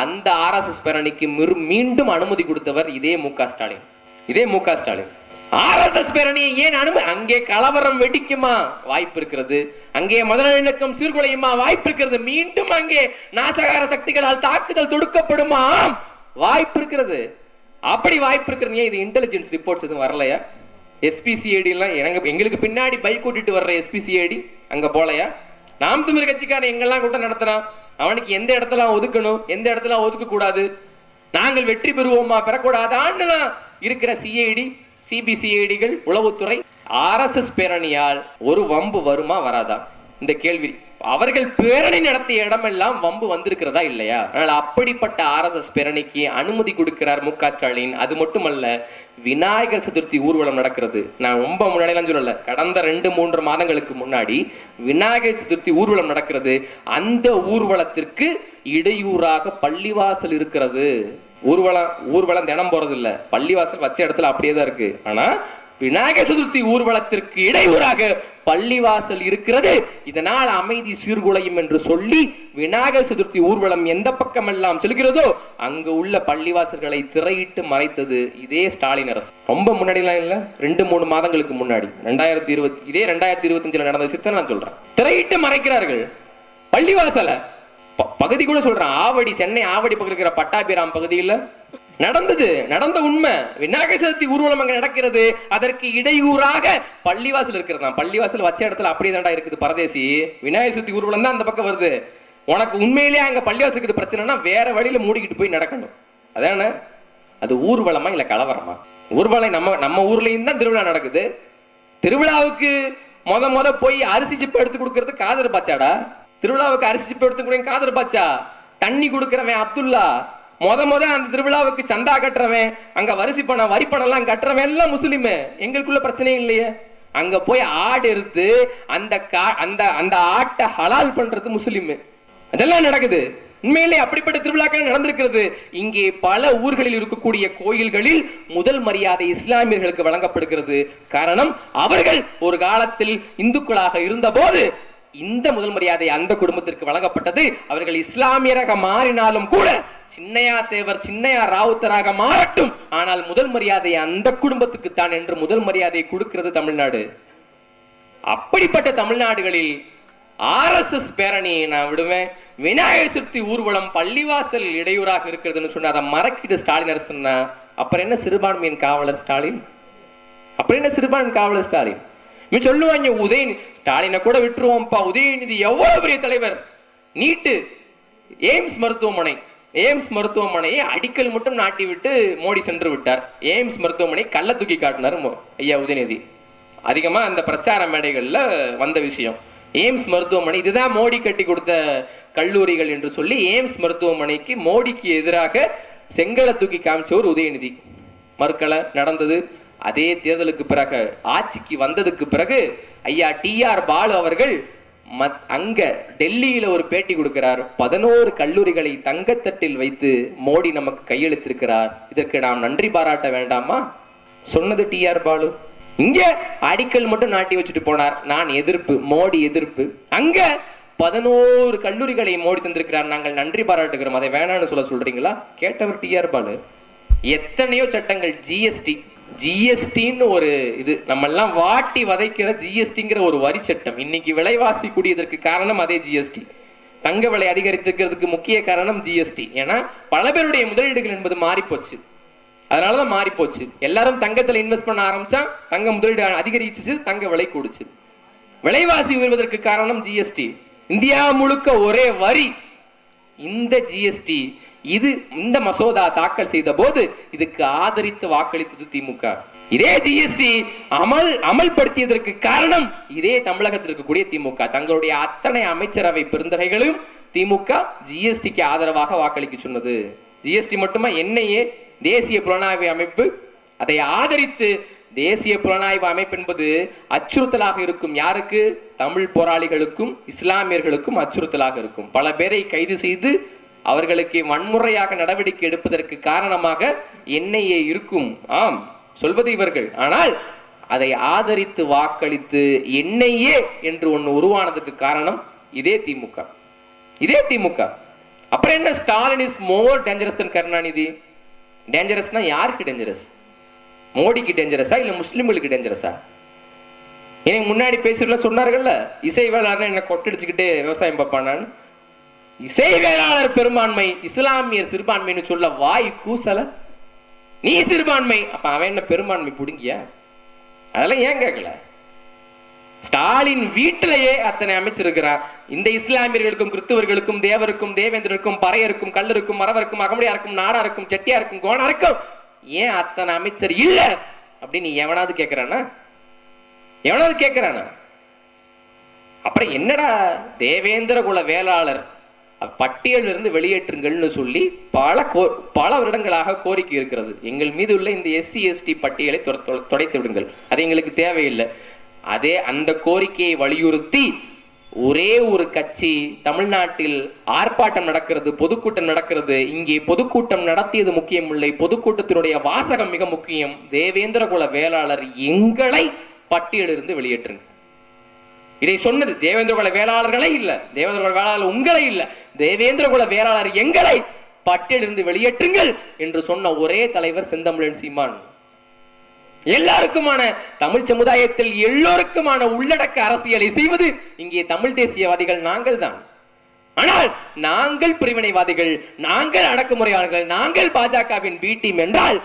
அந்த RSS பேரணிக்கு மீண்டும் அனுமதி கொடுத்தவர் இதே மு.க. ஸ்டாலின். RSS பேரணியை ஏன் அனுமதி? அங்கே கலவரம் வெடிக்குமா? வாய்ப்பு இருக்கிறது. அங்கே முதலிழக்கம் சீர்குலையுமா? வாய்ப்பு இருக்கிறது. மீண்டும் அங்கே நாசகார சக்திகளால் தாக்குதல் தொடுக்கப்படுமா? வாய்ப்பு இருக்கிறது. அப்படி வாய்ப்பு இருக்கிறது. இது இன்டெலிஜென்ஸ் ரிப்போர்ட்ஸ் எதுவும் வரலையா? SPCID எல்லாம் எங்களுக்கு பின்னாடி பைக் கூட்டிட்டு வர்ற SPCID அங்க போலையா? நாம் தமிழர் கட்சிக்காரன் எங்கெல்லாம் கூட்டம் நடத்துறான், அவனுக்கு எந்த இடத்துல ஒதுக்கணும், எந்த இடத்துல ஒதுக்க கூடாது, நாங்கள் வெற்றி பெறுவோமா பெறக்கூடாதான்னு இருக்கிற CID CBCIDகள், உளவுத்துறை, RSS பேரணியால் ஒரு வம்பு வருமா வராதா? இந்த கேள்வி. அவர்கள் பேரணி நடத்திய இடமெல்லாம் வம்பு வந்திருக்கிறதா இல்லையா? ஆனால் அப்படிப்பட்ட RSS பேரணிக்கு அனுமதி கொடுக்கிறார் மு.க. ஸ்டாலின். அது மட்டுமல்ல, விநாயகர் சதுர்த்தி ஊர்வலம் நடக்கிறது. நான் ரொம்ப முன்னாடிலாம் சொல்லல, கடந்த 2-3 மாதங்களுக்கு முன்னாடி விநாயகர் சதுர்த்தி ஊர்வலம் நடக்கிறது. அந்த ஊர்வலத்திற்கு இடையூறாக பள்ளிவாசல் இருக்கிறது. ஊர்வலம் தினம் போறது இல்ல, பள்ளிவாசல் வச்ச இடத்துல அப்படியே தான் இருக்கு. ஆனா விநாயகர் சதுர்த்தி ஊர்வலத்திற்கு இடையூறாக பள்ளிவாசல் இருக்கிறது. இதனால் அமைதி சீர்குலையும் என்று சொல்லி விநாயகர் சதுர்த்தி ஊர்வலம் எந்த பக்கம் எல்லாம் செல்கிறதோ அங்கு உள்ள பள்ளிவாசல்களை திரையிட்டு மறைத்தது இதே ஸ்டாலின் அரசு. ரொம்ப முன்னாடிலாம் இல்ல, 2-3 மாதங்களுக்கு முன்னாடி 2025 நடந்த விஷயத்தை நான் சொல்றேன். திரையிட்டு மறைக்கிறார்கள் பள்ளிவாசல. பகுதி கூட சொல்றேன், ஆவடி, சென்னை ஆவடி பக்கத்தில் இருக்கிற பட்டாபிராம் பகுதியில் நடந்த உண்மை. விநாயகர் சதுர்த்தி ஊர்வலம் அங்க நடக்கிறது, அதற்கு இடையூறாக பள்ளிவாசல் இருக்கிறதா. பள்ளிவாசல் வச்ச இடத்துல அப்படியே தாண்டா இருக்குது பரதேசி. விநாயகர் சதுர்த்தி ஊர்வலம் தான் அந்த பக்கம் வருது. உனக்கு உண்மையிலேயே அங்க பள்ளிவாசலுக்கு பிரச்சனைனா வேற வழியில மூடிக்கிட்டு போய் நடக்கணும். அதான அது ஊர்வலமா இல்ல கலவரமா? ஊர்வலம் நம்ம ஊர்லயும் தான் திருவிழா நடக்குது. திருவிழாவுக்கு முத போய் அரிசி சிப்ப எடுத்து கொடுக்கறது காதர் பாச்சாடா? திருவிழாவுக்கு அரிசி சிப்ப எடுத்து கொடுக்க காதர் பாச்சா? தண்ணி கொடுக்கிறவன் அப்துல்லா, முத அந்த திருவிழாவுக்கு சந்தா கட்டுறவன், அங்க வரி பணம் எல்லாம் கட்டுறவன் எல்லாம் முஸ்லிம். எங்களுக்குள்ள பிரச்சனை இல்லையே. அங்க போய் ஆடு எடுத்து அந்த ஆட்டை ஹலால் பண்றது முஸ்லிம். அதெல்லாம் நடக்குது. உண்மையிலே அப்படிப்பட்ட திருவிழாக்கள் நடந்திருக்கிறது. இங்கே பல ஊர்களில் இருக்கக்கூடிய கோயில்களில் முதல் மரியாதை இஸ்லாமியர்களுக்கு வழங்கப்படுகிறது. காரணம், அவர்கள் ஒரு காலத்தில் இந்துக்களாக இருந்த போது இந்த முதல் மரியாதை அந்த குடும்பத்திற்கு வழங்கப்பட்டது. அவர்கள் இஸ்லாமியராக மாறினாலும் கூட சின்னையா தேவர், சின்னையா ராவுத்தராக மாறட்டும், ஆனால் முதல் மரியாதை அந்த குடும்பத்துக்கு தான் என்று முதல் மரியாதை கொடுக்கிறது தமிழ்நாடு. அப்படிப்பட்ட தமிழ்நாடுகளில் RSS பேரணியை நான் விடுவேன். விநாயகர் சதுர்த்தி ஊர்வலம் பள்ளிவாசல் இடையூறாக இருக்கிறதுன்னு சொன்ன அதை மறக்கிட்டு ஸ்டாலின் அரசுன்னா அப்புறம் என்ன சிறுபான்மையின் காவலர் ஸ்டாலின்? ஸ்டாலின் சொல்லுவாங்க, ஸ்டாலினை கூட விட்டுருவோம்ப்பா, உதயநிதி எவ்வளவு பெரிய தலைவர். நீட்டு எய்ம்ஸ் மருத்துவமனையை அடிக்கல் மட்டும் நாட்டி விட்டு மோடி சென்று விட்டார். எய்ம்ஸ் மருத்துவமனை கள்ள தூக்கி காட்டினார் ஐயா உதயநிதி. அதிகமா அந்த பிரச்சார மேடைகள்ல வந்த விஷயம் எய்ம்ஸ் மருத்துவமனை. இதுதான் மோடி கட்டி கொடுத்த கல்லூரிகள் என்று சொல்லி எய்ம்ஸ் மருத்துவமனைக்கு மோடிக்கு எதிராக செங்கலை தூக்கி காமிச்சவர் உதயநிதி. மறுக்கலை நடந்தது. அதே தேர்தலுக்கு பிறகு, ஆட்சிக்கு வந்ததுக்கு பிறகு ஐயா TR பாலு அவர்கள் அங்க டெல்லியில ஒரு பேட்டி கொடுக்கிறார். 11 கல்லூரிகளை தங்கத்தட்டில் வைத்து மோடி நமக்கு கையெழுத்திருக்கிறார். இதற்கு நாம் நன்றி பாராட்ட வேண்டாமா? சொன்னது TR பாலு. இங்க அடிக்கல் மட்டும் நாட்டி வச்சுட்டு போனார். நான் எதிர்ப்பு, மோடி எதிர்ப்பு. அங்க 11 கல்லூரிகளை மோடி தந்திருக்கிறார், நாங்கள் நன்றி பாராட்டுகிறோம். அதை வேணான்னு சொல்றீங்களா? கேட்டவர் TR பாலு. எத்தனையோ சட்டங்கள், ஜிஎஸ்டின்னு ஒரு இது, நம்ம எல்லாம் வாட்டி வதைக்கிற ஜிஎஸ்டிங்கிற ஒரு வரி சட்டம். இன்னைக்கு விலைவாசி கூடியதற்கு காரணம் அதே ஜிஎஸ்டி. தங்க விலை அதிகரித்திருக்கிறதுக்கு முக்கிய காரணம் ஜிஎஸ்டி. ஏன்னா பல பேருடைய முதலீடுகள் என்பது மாறி போச்சு. அதனாலதான் மாறி போச்சு. எல்லாரும் தங்கத்துல இன்வெஸ்ட் பண்ண ஆரம்பிச்சா தங்க முதலீடு அதிகரிச்சு, தங்க விலை கூடுச்சு. விலைவாசி உயர்வதற்கு காரணம் ஜிஎஸ்டி. இந்தியா முழுக்க ஒரே வரி இந்த ஜிஎஸ்டி. இந்த மசோதா தாக்கல் செய்த போது இதுக்கு ஆதரித்து வாக்களித்தது திமுக. இதே ஜிஎஸ்டி அமல்படுத்தியதற்கு காரணம் இதே தமிழகத்தில் இருக்கக்கூடிய திமுக. தங்களுடைய அத்தனை அமைச்சரவை பெருந்தகைகளையும் திமுக ஜிஎஸ்டிக்கு ஆதரவாக வாக்களிக்க சொன்னது. ஜிஎஸ்டி மட்டுமா, NIA தேசிய புலனாய்வு அமைப்பு அதை ஆதரித்து. தேசிய புலனாய்வு அமைப்பு என்பது அச்சுறுத்தலாக இருக்கும். யாருக்கு? தமிழ் போராளிகளுக்கும் இஸ்லாமியர்களுக்கும் அச்சுறுத்தலாக இருக்கும். பல பேரை கைது செய்து அவர்களுக்கு வன்முறையாக நடவடிக்கை எடுப்பதற்கு காரணமாக NIA இருக்கும். ஆம், சொல்வது இவர்கள். ஆனால் அதை ஆதரித்து வாக்களித்து NIA என்று ஒன்று உருவானதுக்கு காரணம் இதே திமுக. அப்புறம் என்ன, Stalin is more dangerous than Karunanidhi. டேஞ்சரஸ்னா யாருக்கு டேஞ்சரஸ்? மோடிக்கு டேஞ்சரஸா இல்ல முஸ்லிம்களுக்கு டேஞ்சரஸா? எனக்கு முன்னாடி பேசுறதுல சொன்னார்கள்ல, இசை வேளாளர் என்ன கொட்டடிச்சுக்கிட்டு விவசாயம் பார்ப்பானான்னு. இசை வேளாளர் பெரும்பான்மை, இஸ்லாமியர் சிறுபான்மைன்னு சொல்ல வாய் கூசல. நீ சிறுபான்மை, அப்ப அவன் என்ன பெரும்பான்மை புடுங்கிய? அதெல்லாம் ஏன் கேட்கல? ஸ்டாலின் வீட்டிலேயே அத்தனை அமைச்சிருக்கிறார். இந்த இஸ்லாமியர்களுக்கும் கிறிஸ்தவர்களுக்கும் தேவருக்கும் தேவேந்திரருக்கும் பறையருக்கும் கல்லருக்கும் மரவருக்கும் அகமுடியாருக்கும் நாடாருக்கும் செட்டியாருக்கும் கோணாருக்கும் ஏன் அத்தனை அமைச்சர் இல்ல அப்படின்னு எவனாவது கேட்கிறானா? எவனாவது கேட்கிறானா? அப்புறம் என்னடா தேவேந்திர குல வேளாளர் பட்டியலில் இருந்து வெளியேற்றுங்கள்னு சொல்லி பல வருடங்களாக கோரிக்கை இருக்கிறது. எங்கள் மீது உள்ள இந்த SC ST பட்டியலை துடைத்து விடுங்கள், அது எங்களுக்கு தேவையில்லை. அதே அந்த கோரிக்கையை வலியுறுத்தி ஒரே ஒரு கட்சி தமிழ்நாட்டில் ஆர்ப்பாட்டம் நடக்கிறது, பொதுக்கூட்டம் நடக்கிறது. இங்கே பொதுக்கூட்டம் நடத்தியது முக்கியம் இல்லை, பொதுக்கூட்டத்தினுடைய வாசகம் மிக முக்கியம். தேவேந்திர குல வேளாளர் எங்களை பட்டியலிருந்து வெளியேற்றுங்க. இதை சொன்னது தேவேந்திர குல வேளாளர்களே இல்ல, தேவேந்திர குல வேளாளர் உங்களை இல்ல, தேவேந்திர குல வேளாளர் எங்களை பட்டியலிருந்து வெளியேற்றுங்கள் என்று சொன்ன ஒரே தலைவர் செந்தமிழன் சீமான். எல்லாருக்குமான தமிழ் சமுதாயத்தில் எல்லோருக்குமான உள்ளடக்க அரசியலை செய்வது இங்கே தமிழ் தேசியவாதிகள் நாங்கள் தான். ஆனால் நாங்கள் பிரிவினைவாதிகள், நாங்கள் அடக்குமுறையாளர்கள், நாங்கள் பாஜகவின் பி டீம் என்றால்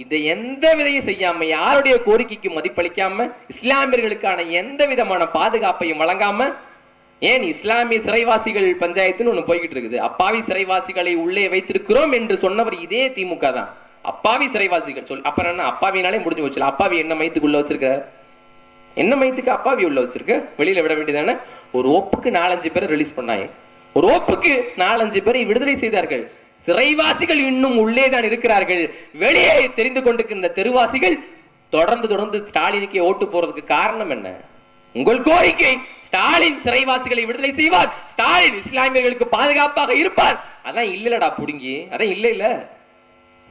இதை எந்த விதையும் செய்யாம, யாருடைய கோரிக்கைக்கு மதிப்பளிக்காம, இஸ்லாமியர்களுக்கான எந்த விதமான பாதுகாப்பையும் வழங்காம, ஏன் இஸ்லாமிய சிறைவாசிகள் பஞ்சாயத்துன்னு ஒண்ணு போய்கிட்டு இருக்குது. அப்பாவி சிறைவாசிகளை உள்ளே வைத்திருக்கிறோம் என்று சொன்னவர் இதே திமுக தான். அப்பாவி சிறைவாசிகள் சொல்லி அப்புறம் என்ன, அப்பாவினாலே முடிஞ்சு வச்சு. அப்பாவி என்ன மையத்துக்குள்ள வச்சிருக்க? என்ன மையத்துக்கு அப்பாவி உள்ள வச்சிருக்க? வெளியில விட வேண்டியதானே. ஒரு ஒப்புக்கு 4-5 பேரை ரிலீஸ் பண்ணாங்க, ஒரு ஒப்புக்கு 4-5 பேரை விடுதலை செய்தார்கள். சிறைவாசிகள் இன்னும் உள்ளே தான் இருக்கிறார்கள். வெளியே தெரிந்து கொண்டிருக்கின்ற தெருவாசிகள் தொடர்ந்து ஸ்டாலினுக்கு ஓட்டு போறதுக்கு காரணம் என்ன? உங்கள் கோரிக்கை ஸ்டாலின் சிறைவாசிகளை விடுதலை செய்வார், ஸ்டாலின் இஸ்லாமியர்களுக்கு பாதுகாப்பாக இருப்பார். அதான் இல்லடா புடுங்கி, அதான் இல்ல.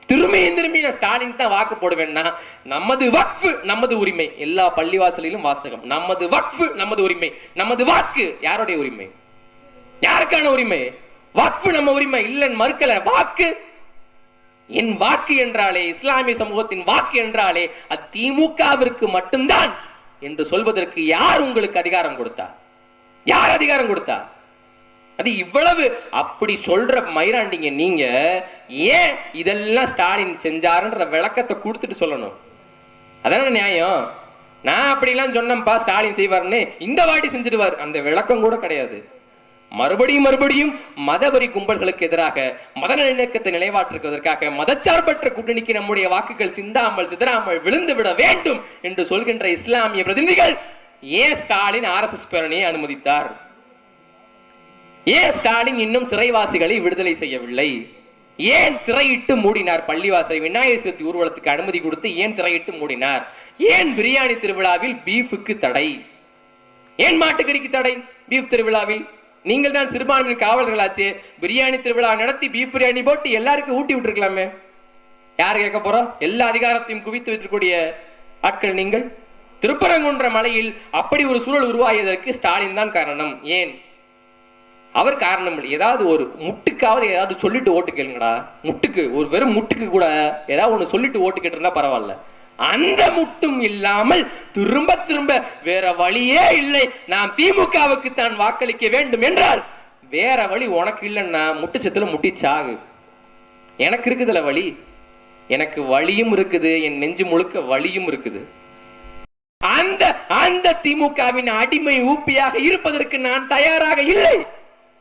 திரும்பி ஸ்டாலின் தான் வாக்கு போடுவேன்னா, நமது வக்ஃப் நமது உரிமை. எல்லா பள்ளிவாசலிலும் வாசகம், நமது வக்ஃப் நமது உரிமை. நமது வாக்கு யாருடைய உரிமை? யாருக்கான உரிமை? வாக்கு நம்ம உரிமை இல்லைன்னு மறுக்கல. வாக்கு என் வாக்கு என்றாலே, இஸ்லாமிய சமூகத்தின் வாக்கு என்றாலே அது திமுகவிற்கு மட்டும்தான் என்று சொல்வதற்கு யார் உங்களுக்கு அதிகாரம் கொடுத்தா? யார் அதிகாரம் கொடுத்தா? அது இவ்வளவு அப்படி சொல்ற மயிராண்டிங்க நீங்க ஏன் இதெல்லாம் ஸ்டாலின் செஞ்சாருன்ற விளக்கத்தை கொடுத்துட்டு சொல்லணும். அதான நியாயம். நான் அப்படிலாம் சொன்னப்பா ஸ்டாலின் செய்வார்னு, இந்த வாட்டி செஞ்சிருவார், அந்த விளக்கம் கூட கிடையாது. மறுபடியும் மதவரி கும்பல்களுக்கு எதிராக மத நல்லிணக்கத்தை நிலைவாற்றுவதற்காக மதச்சார்பற்ற கூட்டணிக்கு நம்முடைய வாக்குகள் சிந்தாமல் சிதறாமல் விழுந்து விட வேண்டும் என்று சொல்கின்ற இஸ்லாமிய பிரதிநிதிகள் ஏன் ஸ்டாலின் RSS பேரணியை அனுமதித்தார்? ஏன் ஸ்டாலின் இன்னும் சிறைவாசிகளை விடுதலை செய்யவில்லை? ஏன் திரையிட்டு மூடினார் பள்ளிவாசலை? விநாயகர் சதுர்த்தி ஊர்வலத்துக்கு அனுமதி கொடுத்து ஏன் திரையிட்டு மூடினார்? ஏன் பிரியாணி திருவிழாவில் பீஃபுக்கு தடை? ஏன் மாட்டுக்கறிக்கு தடை பீஃப் திருவிழாவில்? நீங்கள் தான் சிறுபான்மை காவலர்களாச்சு, பிரியாணி திருவிழா நடத்தி பீஃப் பிரியாணி போட்டு எல்லாருக்கும் ஊட்டி விட்டுருக்கலாமே. யாரு கேட்க போறோம்? எல்லா அதிகாரத்தையும் குவித்து வைத்திருக்கக்கூடிய ஆட்கள் நீங்கள். திருப்பரங்குன்ற மலையில் அப்படி ஒரு சூழல் உருவாகியதற்கு ஸ்டாலின் தான் காரணம். ஏன் அவர் காரணம் இல்லை? ஏதாவது ஒரு முட்டுக்காவது ஏதாவது சொல்லிட்டு ஓட்டு கேளுங்கடா. முட்டுக்கு ஒரு வெறும் முட்டுக்கு கூட ஏதாவது ஒண்ணு சொல்லிட்டு ஓட்டு கேட்டு இருந்தா பரவாயில்ல. அந்த முட்டும் இல்லாமல் திரும்ப வேற வழியே இல்லை, நாம் திமுகவுக்கு தான் வாக்களிக்க வேண்டும் என்றால் வேற வழி உனக்கு இல்லைன்னா முட்டுச்சத்துல முட்டிச்சாகு. எனக்கு இருக்குதுல வழி, எனக்கு வழியும் இருக்குது, என் நெஞ்சு முழுக்க வழியும் இருக்குது. அந்த திமுகவின் அடிமை ஊப்பியாக இருப்பதற்கு நான் தயாராக இல்லை.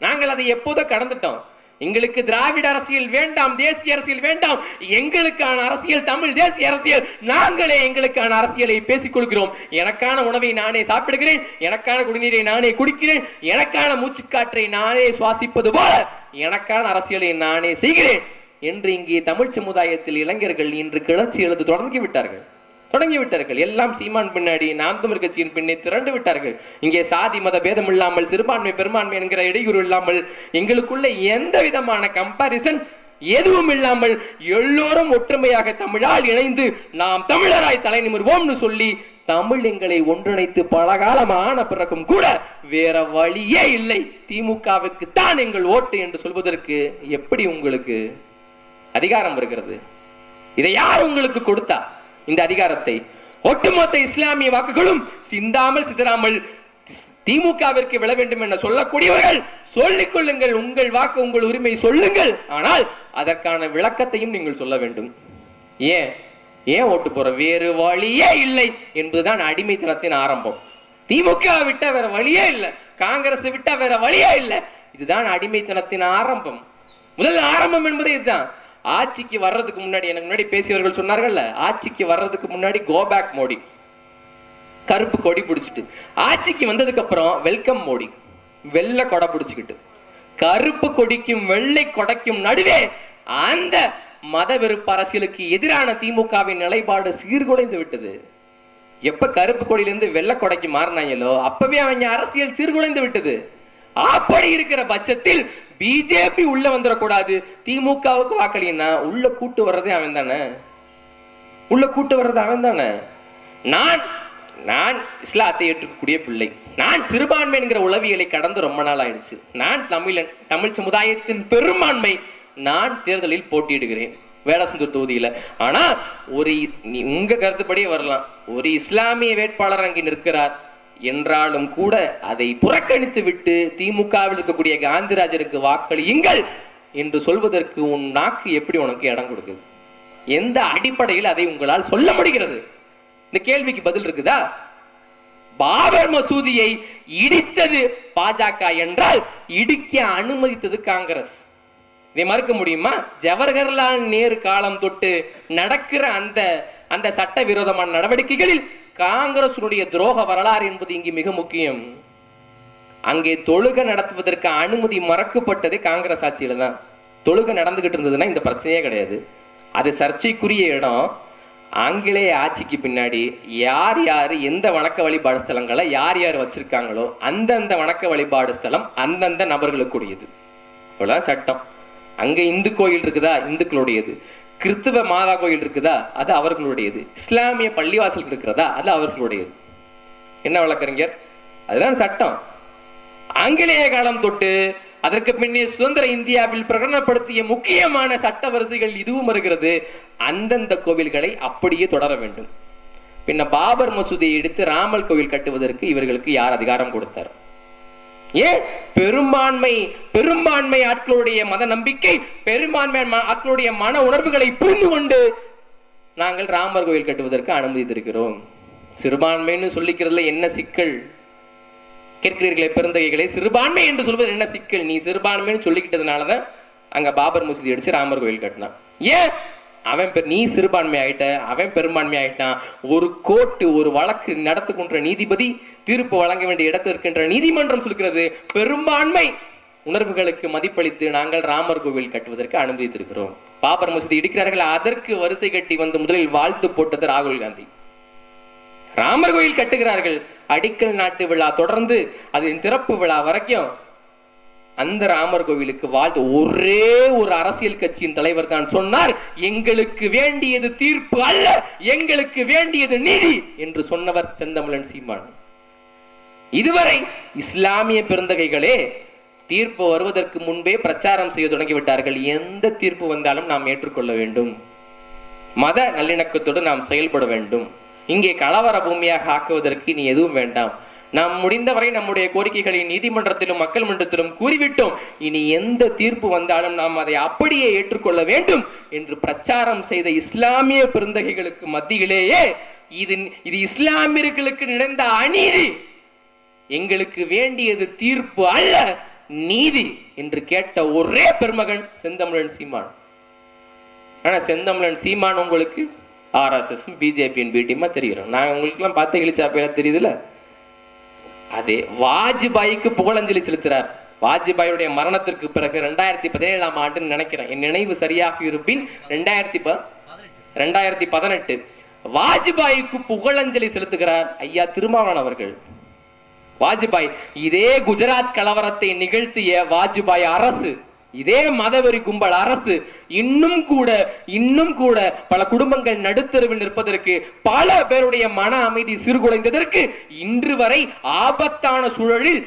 நாங்கள் அதை எப்போதோ கடந்துட்டோம். எங்களுக்கு திராவிட அரசியல் வேண்டாம், தேசிய அரசியல் வேண்டாம். எங்களுக்கான அரசியல் தமிழ் தேசிய அரசியல். நாங்களே எங்களுக்கான அரசியலை பேசிக் கொள்கிறோம். எனக்கான உணவை நானே சாப்பிடுகிறேன், எனக்கான குடிநீரை நானே குடிக்கிறேன், எனக்கான மூச்சுக்காற்றை நானே சுவாசிப்பது போல எனக்கான அரசியலை நானே செய்கிறேன் என்று இங்கே தமிழ் சமுதாயத்தில் இளைஞர்கள் இன்று கிளர்ச்சி எழுத தொடங்கி விட்டார்கள். எல்லாம் சீமான் பின்னாடி, நாம் தமிழ் கட்சியின் பின்னே திரண்டு விட்டார்கள். இங்கே சாதி மத பேதம் இல்லாமல், சிறுபான்மை பெரும்பான்மை என்கிற இடையூறு இல்லாமல், எங்களுக்குள்ள எந்த விதமான கம்பாரிசன் எதுவும் இல்லாமல் எல்லோரும் ஒற்றுமையாக தமிழால் இணைந்து நாம் தமிழராய் தலை நிமிர்வோம்னு சொல்லி தமிழ் எங்களை ஒன்றிணைத்து பல காலமான பிறகும் கூட வேற வழியே இல்லை, திமுகவுக்கு தான் எங்கள் ஓட்டு என்று சொல்வதற்கு எப்படி உங்களுக்கு அதிகாரம் இருக்கிறது? இதை யார் உங்களுக்கு கொடுத்தா இந்த அதிகாரத்தை? ஒட்டுமொத்த இஸ்லாமிய வாக்குகளும் சிந்தாமல் சிதறாமல் திமுகவிற்கு விழ வேண்டும் என சொல்லக்கூடியவர்கள் சொல்லிக் கொள்ளுங்கள், உங்கள் வாக்கு உங்கள் உரிமை சொல்லுங்கள். ஆனால் அதற்கான விளக்கத்தையும் நீங்கள் சொல்ல வேண்டும். ஏன் ஓட்டு போற? வேறு வழியே இல்லை என்பதுதான் அடிமைத்தனத்தின் ஆரம்பம். திமுக விட்டா வேற வழியே இல்லை, காங்கிரஸ் விட்டா வேற வழியே இல்லை, இதுதான் அடிமைத்தனத்தின் ஆரம்பம். முதல் ஆரம்பம் என்பது இதுதான். ஆட்சிக்கு வர்றதுக்கு முன்னாடி, எனக்கு முன்னாடி பேசியவர்கள் சொன்னார்கள், ஆட்சிக்கு வர்றதுக்கு முன்னாடி கோபேக் மோடி, கருப்பு கொடி பிடிச்சிட்டு, ஆட்சிக்கு வந்ததுக்கு அப்புறம் வெல்கம் மோடி, வெள்ளை கொடை பிடிச்சுக்கிட்டு, கருப்பு கொடிக்கும் வெள்ளை கொடைக்கும் நடுவே அந்த மத வெறுப்பு அரசியலுக்கு எதிரான திமுகவின் நிலைப்பாடு சீர்குலைந்து விட்டது. எப்ப கருப்பு கொடியிலிருந்து வெள்ளை கொடைக்கு மாறினாங்களோ அப்பவே அவங்க அரசியல் சீர்குலைந்து விட்டது. அப்படி இருக்கிற பட்சத்தில் பிஜேபி உள்ள வந்துடக்கூடாது, திமுகவுக்கு வாக்களினா உள்ள கூட்டு வர்றதே அவன் தானே, உள்ள கூட்டு வர்றது அவன் தானே. நான் இஸ்லாத்தை ஏற்றுக்கக்கூடிய பிள்ளை, நான் சிறுபான்மை என்கிற உளவியலை கடந்து ரொம்ப நாள் ஆயிடுச்சு. நான் தமிழன், தமிழ் சமுதாயத்தின் பெரும்பான்மை. நான் தேர்தலில் போட்டியிடுகிறேன் வேடசந்தூர் தொகுதியில. ஆனா உங்க கருத்துப்படியே வரலாம், ஒரு இஸ்லாமிய வேட்பாளர் அங்கே நிற்கிறார் என்றாலும் கூட அதை புறக்கணித்து விட்டு திமுகவில் இருக்கக்கூடிய காந்திராஜருக்கு வாக்களியுங்கள் என்று சொல்வதற்கு உன் நாக்கு எப்படி உனக்கு இடம் கொடுக்குது? எந்த அடிப்படையில் அதை உங்களால் சொல்ல முடிகிறது? இந்த கேள்விக்கு பதில் இருக்குதா? பாபர் மசூதியை இடித்தது பாஜக என்றால் இடிக்க அனுமதித்தது காங்கிரஸ். இதை மறுக்க முடியுமா? ஜவஹர்லால் நேரு காலம் தொட்டு நடக்கிற அந்த சட்ட விரோதமான நடவடிக்கைகளில் காங்கிரசுடைய துரோக வரலாறு என்பது இங்கு மிக முக்கியம். அங்கே தொழுகை நடத்துவதற்கு அனுமதி மறக்கப்பட்டதே காங்கிரஸ் ஆட்சியில தான். தொழுகை நடந்துகிட்டு இருந்ததுன்னா இந்த பிரச்சனையே கிடையாது. அது சர்ச்சைக்குரிய இடம். ஆங்கிலேய ஆட்சிக்கு பின்னாடி யார் யாரு எந்த வணக்க வழிபாடு ஸ்தலங்களை யார் யார் வச்சிருக்காங்களோ அந்தந்த வணக்க வழிபாடு ஸ்தலம் அந்தந்த நபர்களுக்குரியது. இவ்வளவுதான் சட்டம். அங்க இந்து கோயில் இருக்குதா, இந்துக்களுடையது. கிறிஸ்துவ மாதா கோயில் இருக்குதா, அது அவர்களுடையது. இஸ்லாமிய பள்ளிவாசல் இருக்கிறதா, அது அவர்களுடையது. என்ன வழக்கறிஞர்? அதுதான் சட்டம். ஆங்கிலேய காலம் தொட்டு அதற்கு பின்னே சுதந்திர இந்தியாவில் பிரகடனப்படுத்திய முக்கியமான சட்ட வரிசைகள் இதுவும் வருகிறது. அந்தந்த கோவில்களை அப்படியே தொடர வேண்டும். பின்ன பாபர் மசூதியை எடுத்து ராமர் கோவில் கட்டுவதற்கு இவர்களுக்கு யார் அதிகாரம் கொடுத்தார்? ஏன்? பெரும்பான்மை ஆட்களுடைய மத நம்பிக்கை, பெரும்பான்மை ஆட்களுடைய மன உணர்வுகளை புரிந்து கொண்டு நாங்கள் ராமர் கோவில் கட்டுவதற்கு அனுமதித்திருக்கிறோம். சிறுபான்மைன்னு சொல்லிக்கிறதுல என்ன சிக்கல் கேட்கிறீர்களே பெருந்தகைகளை? சிறுபான்மை என்று சொல்வது என்ன சிக்கல்? நீ சிறுபான்மைன்னு சொல்லிக்கிட்டதுனாலதான் அங்க பாபர் மசூதி அடிச்சு ராமர் கோவில் கட்டினான். ஏன்? நீ சிறுபான்மை ஆயிட்ட, அவன் பெரும்பான்மை ஆயிட்டான். ஒரு கோர்ட்டு, ஒரு வழக்கு நடத்துகின்ற நீதிபதி, தீர்ப்பு வழங்க வேண்டிய இடத்தில் இருக்கின்ற நீதிமன்றம் சொல்கிறது பெரும்பான்மை உணர்வுகளுக்கு மதிப்பளித்து நாங்கள் ராமர் கோவில் கட்டுவதற்கு அனுமதித்திருக்கிறோம். பாபர் மசூதி இடிக்கிறார்கள், அதற்கு வரிசை கட்டி வந்து முதலில் வாழ்த்து போட்டது ராகுல் காந்தி. ராமர் கோயில் கட்டுகிறார்கள், அடிக்கல் நாட்டு விழா தொடர்ந்து அதன் திறப்பு விழா வரைக்கும் அந்த ராமர் கோவிலுக்கு வாழ்த்து ஒரே ஒரு அரசியல் கட்சியின் தலைவர் தான் சொன்னார், எங்களுக்கு வேண்டியது தீர்ப்பு அல்ல, எங்களுக்கு வேண்டியது நீதி என்று சொன்னவர் செந்தமிழன் சீமான். இதுவரை இஸ்லாமிய பெருந்தகைகளே தீர்ப்பு வருவதற்கு முன்பே பிரச்சாரம் செய்ய தொடங்கிவிட்டார்கள். எந்த தீர்ப்பு வந்தாலும் நாம் ஏற்றுக்கொள்ள வேண்டும், மத நல்லிணக்கத்தோடு நாம் செயல்பட வேண்டும், இங்கே கலவர பூமியாக ஆக்குவதற்கு நீ எதுவும் வேண்டாம், நாம் முடிந்தவரை நம்முடைய கோரிக்கைகளை நீதிமன்றத்திலும் மக்கள் மன்றத்திலும் கூறிவிட்டோம், இனி எந்த தீர்ப்பு வந்தாலும் நாம் அதை அப்படியே ஏற்றுக்கொள்ள வேண்டும் என்று பிரச்சாரம் செய்த இஸ்லாமிய பெருந்தகைகளுக்கு மத்தியிலேயே இது இஸ்லாமியர்களுக்கு நடந்த அநீதி, எங்களுக்கு வேண்டியது தீர்ப்பு அல்ல நீதி என்று கேட்ட ஒரே பெருமகன் செந்தமிழன் சீமான். ஆனா செந்தமிழன் சீமான் உங்களுக்கு RSS பிஜேபியின் பிடிமா தெரியும். நான் உங்களுக்கு எல்லாம் பார்த்த இழிச்சாப்பையில தெரியுதுல. அதே வாஜ்பாய்க்கு புகழஞ்சலி செலுத்துறார். வாஜ்பாயுடைய மரணத்திற்கு பிறகு 2017ஆம் ஆண்டு நினைக்கிறேன், என் நினைவு சரியாக இருப்பின் 2018 வாஜ்பாய்க்கு புகழஞ்சலி செலுத்துகிறார் ஐயா திருமாவளவன் அவர்கள். வாஜ்பாய் இதே குஜராத் கலவரத்தை நிகழ்த்திய வாஜ்பாய் அரசு இதே மதவெறி கும்பல் அரசு இன்னும் கூட பல குடும்பங்கள் நடுத்தருவில் நிற்பதற்கு, பல பேருடைய மன அமைதி சீர்குலைந்ததற்கு இன்று வரை ஆபத்தான சூழலில்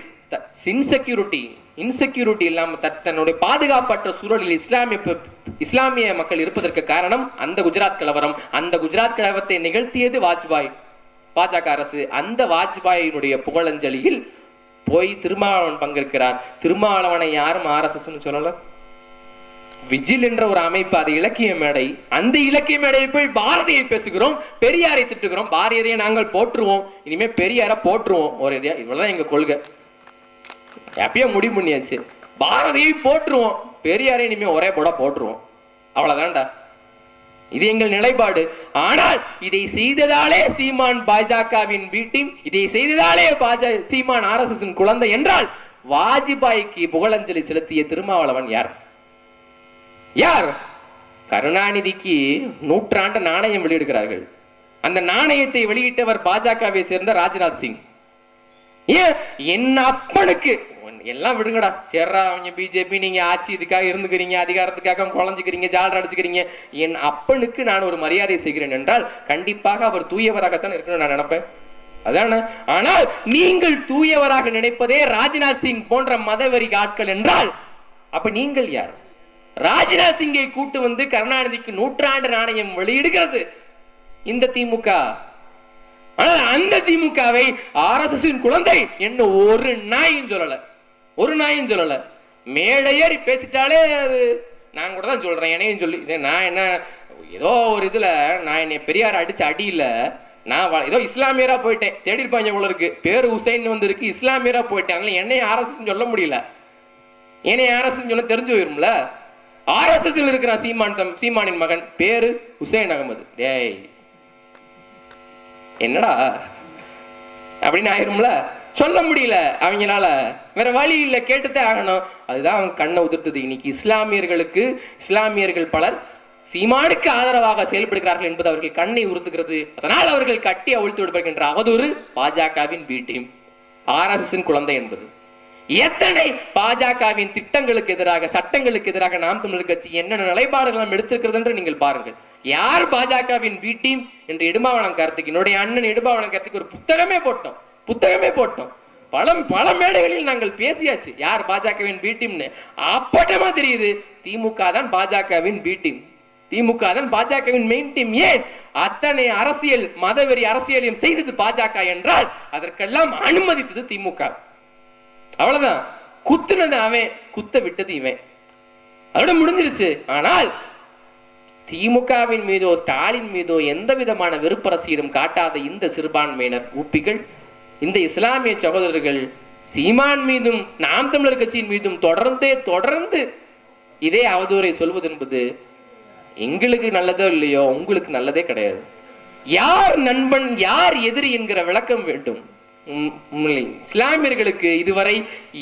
இன்செக்யூரிட்டி இல்லாம தன்னுடைய பாதுகாப்பற்ற சூழலில் இஸ்லாமிய மக்கள் இருப்பதற்கு காரணம் அந்த குஜராத் கலவரம். அந்த குஜராத் கலவரத்தை நிகழ்த்தியது வாஜ்பாய், பாஜக அரசு. அந்த வாஜ்பாயினுடைய புகழஞ்சலியில் போய் திருமாவளவன் பங்கேற்கிறார். திருமாவளவனை யாரும் RSS சொல்லல. விஜில் என்ற ஒரு அமைப்பு, அது இலக்கிய மேடை. அந்த இலக்கிய மேடையை போய் பாரதியை பேசுகிறோம், பெரியாரை திட்டுகிறோம். பாரதியை நாங்கள் போற்றுவோம், இனிமே பெரியார போற்றுவோம். ஒரு இவ்வளவுதான் எங்க கொள்கை. எப்பயோ முடிவு பண்ணியாச்சு. பாரதியை போற்றுவோம், பெரியாரை இனிமே ஒரே போட போற்றுவோம். அவ்வளவுதான்டா, இது எங்கள் நிலைப்பாடு. ஆனால் இதை செய்ததாலே சீமான் பாஜகவின் வீட்டில், இதை செய்ததாலே சீமான் RSS குழந்தை என்றால், வாஜ்பாய்க்கு புகழஞ்சலி செலுத்திய திருமாவளவன் யார்? கருணாநிதிக்கு நூற்றாண்டு நாணயம் வெளியிடுகிறார்கள். அந்த நாணயத்தை வெளியிட்டவர் பாஜகவை சேர்ந்த ராஜ்நாத் சிங். என் அப்பனுக்கு எல்லாம் விடுங்கடா, சேர்றா அவங்க பிஜேபி, நீங்க ஆட்சி இதுக்காக இருந்துக்கிறீங்க, அதிகாரத்துக்காக குழஞ்சுக்கிறீங்க, ஜாலர் அடிச்சுக்கிறீங்க. என் அப்பனுக்கு நான் ஒரு மரியாதை செய்கிறேன் என்றால் கண்டிப்பாக அவர் தூயவராகத்தான் இருக்கணும்னு நான் நினைப்பேன். அதான. ஆனால் நீங்கள் தூயவராக நினைப்பதே ராஜ்நாத் சிங் போன்ற மதவெறி ஆட்கள் என்றால், அப்ப நீங்கள் யார்? ராஜ்நாத் சிங்கை கூட்டு வந்து கருணாநிதிக்கு நூற்றாண்டு நாணயம் வெளியிடுகிறது இந்த திமுக. ஆனால் அந்த திமுகவை RSS குழந்தை என்ன ஒரு நாயும் சொல்லல. மேடையேறி பேசிட்டாலே நான் கூட தான் சொல்றேன், என்னையும் சொல்லி நான் என்ன ஏதோ ஒரு இதுல நான் என்னை பெரியார் அடிச்ச அடியில நான் ஏதோ இஸ்லாமியரா போயிட்டேன். தேடி இருப்பாங்க போல இருக்கு, பேரு ஹுசைன் வந்து இருக்கு, இஸ்லாமியரா போயிட்டேன். அதனால என்னை RSS சொல்ல முடியல. என்னை RSS சொல்ல தெரிஞ்சு போயிரும்ல. RSS இருக்கிற சீமானின் மகன் பேரு ஹுசைன் அகமது. டேய் என்னடா அப்படின்னு ஆயிரும்ல. சொல்ல முடியல அவங்களால, வேற வழி இல்ல, கேட்டுதான் ஆகணும். அதுதான் அவங்க கண்ணை உதிர்த்தது. இன்னைக்கு இஸ்லாமியர்கள் பலர் சீமானுக்கு ஆதரவாக செயல்படுகிறார்கள் என்பது அவர்கள் கண்ணை உறுத்துகிறது. அதனால் அவர்கள் கட்டி அவிழ்த்து விடுகின்ற அவதூறு பாஜகவின் பி டீம், RSS குழந்தை என்பது. எத்தனை பாஜகவின் திட்டங்களுக்கு எதிராக, சட்டங்களுக்கு எதிராக நாம் தமிழர் கட்சி என்னென்ன நிலைப்பாடுகள் நாம் எடுத்திருக்கிறது என்று நீங்கள் பாருங்கள். யார் பாஜகவின் பி டீம் என்று இடும்பாவனம் கார்த்திக், என்னுடைய அண்ணன் இடும்பாவனம் கார்த்திக் ஒரு புத்தகமே போட்டோம். பல மேடைகளில் நாங்கள் பேசியாச்சு யார் பாஜகவின் பி டீம்னு. அப்பட்டமா தெரியுது திமுக தான் பாஜகவின் பி டீம், திமுக தான் பாஜகவின் மெயின் டீம். ஏன் அத்தனை அரசியல் மதவெறி அரசியலையும் செய்தது பாஜக என்றால் அதற்கெல்லாம் அனுமதித்தது திமுக. அவ்வளவுதான். குத்துனது அவன், குத்த விட்டது இவன், அதோட முடிஞ்சிருச்சு. ஆனால் திமுகவின் மீதோ ஸ்டாலின் மீதோ எந்த விதமான வெறுப்பரசியலும் காட்டாத இந்த சிறுபான்மையினர் ஊப்பிகள், இந்த இஸ்லாமிய சகோதரர்கள் சீமான் மீதும் நாம் தமிழர் கட்சியின் மீதும் தொடர்ந்து இதே அவதூறை சொல்வது என்பது எங்களுக்கு நல்லதோ இல்லையோ உங்களுக்கு நல்லதே கிடையாது. யார் நண்பன் யார் எதிரி என்கிற விளக்கம் வேண்டும். இஸ்லாமியர்களுக்கு இதுவரை